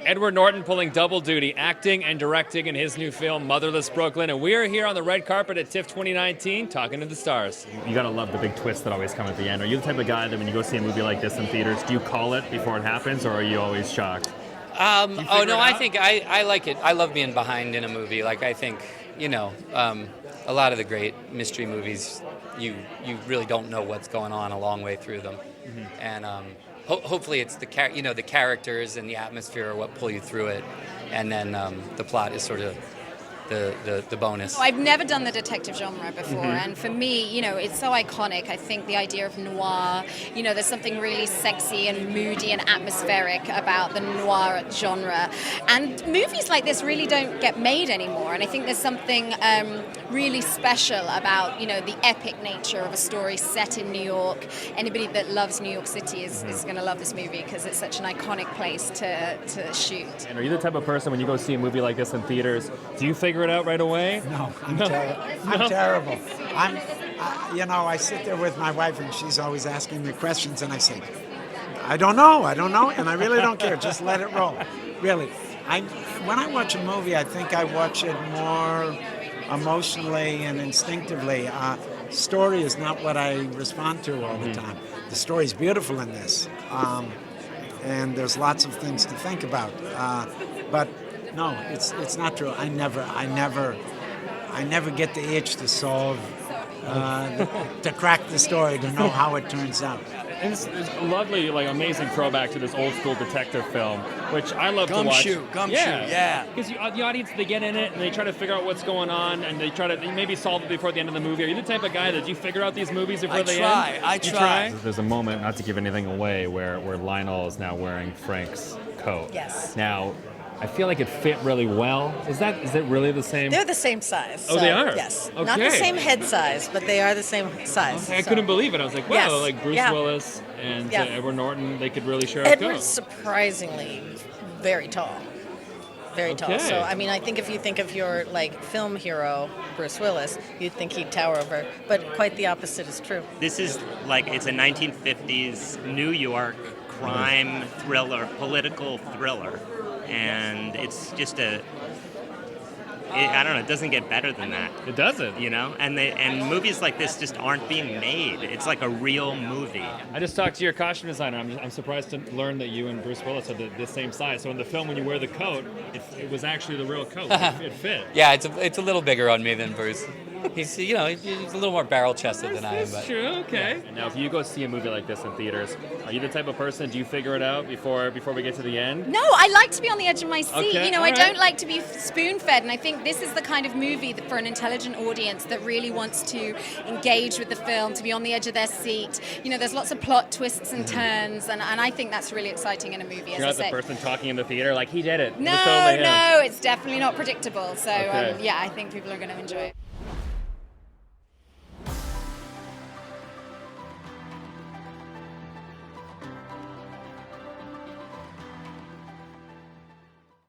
Edward Norton pulling double duty, acting and directing in his new film, Motherless Brooklyn. And we are here on the red carpet at TIFF 2019 talking to the stars. You gotta love the big twists that always come at the end. Are you the type of guy that when you go see a movie like this in theaters, do you call it before it happens, or are you always shocked? I think I like it. I love being behind in a movie. Like, I think, a lot of the great mystery movies, you really don't know what's going on a long way through them. Mm-hmm. And hopefully it's the characters and the atmosphere are what pull you through it, and then the plot is sort of the bonus. I've never done the detective genre before, and for me, it's so iconic. I think the idea of noir, there's something really sexy and moody and atmospheric about the noir genre. And movies like this really don't get made anymore, and I think there's something really special about, the epic nature of a story set in New York. Anybody that loves New York City is going to love this movie because it's such an iconic place to shoot. And are you the type of person, when you go see a movie like this in theaters, do you figure it out right away? No, I'm terrible. I sit there with my wife and she's always asking me questions and I say, I don't know, and I really don't care. Just let it roll. Really. When I watch a movie, I think I watch it more emotionally and instinctively. Story is not what I respond to all the time. The story is beautiful in this, and there's lots of things to think about. But no, it's not true. I never get the itch to solve, to crack the story, to know how it turns out. And it's a lovely, amazing throwback to this old school detective film, which I love to watch. Gumshoe, yeah. Because the audience, they get in it and they try to figure out what's going on, and they maybe solve it before the end of the movie. Are you the type of guy that you figure out these movies before they end? I try. There's a moment, not to give anything away, where Lionel is now wearing Frank's coat. Yes. Now, I feel like it fit really well. Is it really the same? They're the same size. Oh, they are? Yes. Okay. Not the same head size, but they are the same size. I couldn't believe it. I was like, wow, Yes. Bruce Willis and Edward Norton, they could really share a Edward's coat. surprisingly very tall. Very tall. So, I think if you think of your, film hero, Bruce Willis, you'd think he'd tower over. But quite the opposite is true. This is it's a 1950s New York crime thriller, political thriller. And it's just I don't know, it doesn't get better than that. It doesn't. And movies like this just aren't being made. It's like a real movie. I just talked to your costume designer. I'm surprised to learn that you and Bruce Willis are the same size. So in the film, when you wear the coat, it was actually the real coat. It fit. Yeah, it's a little bigger on me than Bruce. He's he's a little more barrel-chested than I am. That's but true. Okay. Yeah. And now, if you go see a movie like this in theaters, are you the type of person? Do you figure it out before we get to the end? No, I like to be on the edge of my seat. Okay, I don't like to be spoon-fed, and I think this is the kind of movie that for an intelligent audience that really wants to engage with the film, to be on the edge of their seat. There's lots of plot twists and turns, and I think that's really exciting in a movie. You're not the person talking in the theater like he did it. No, it's definitely not predictable. So Okay. I think people are going to enjoy it.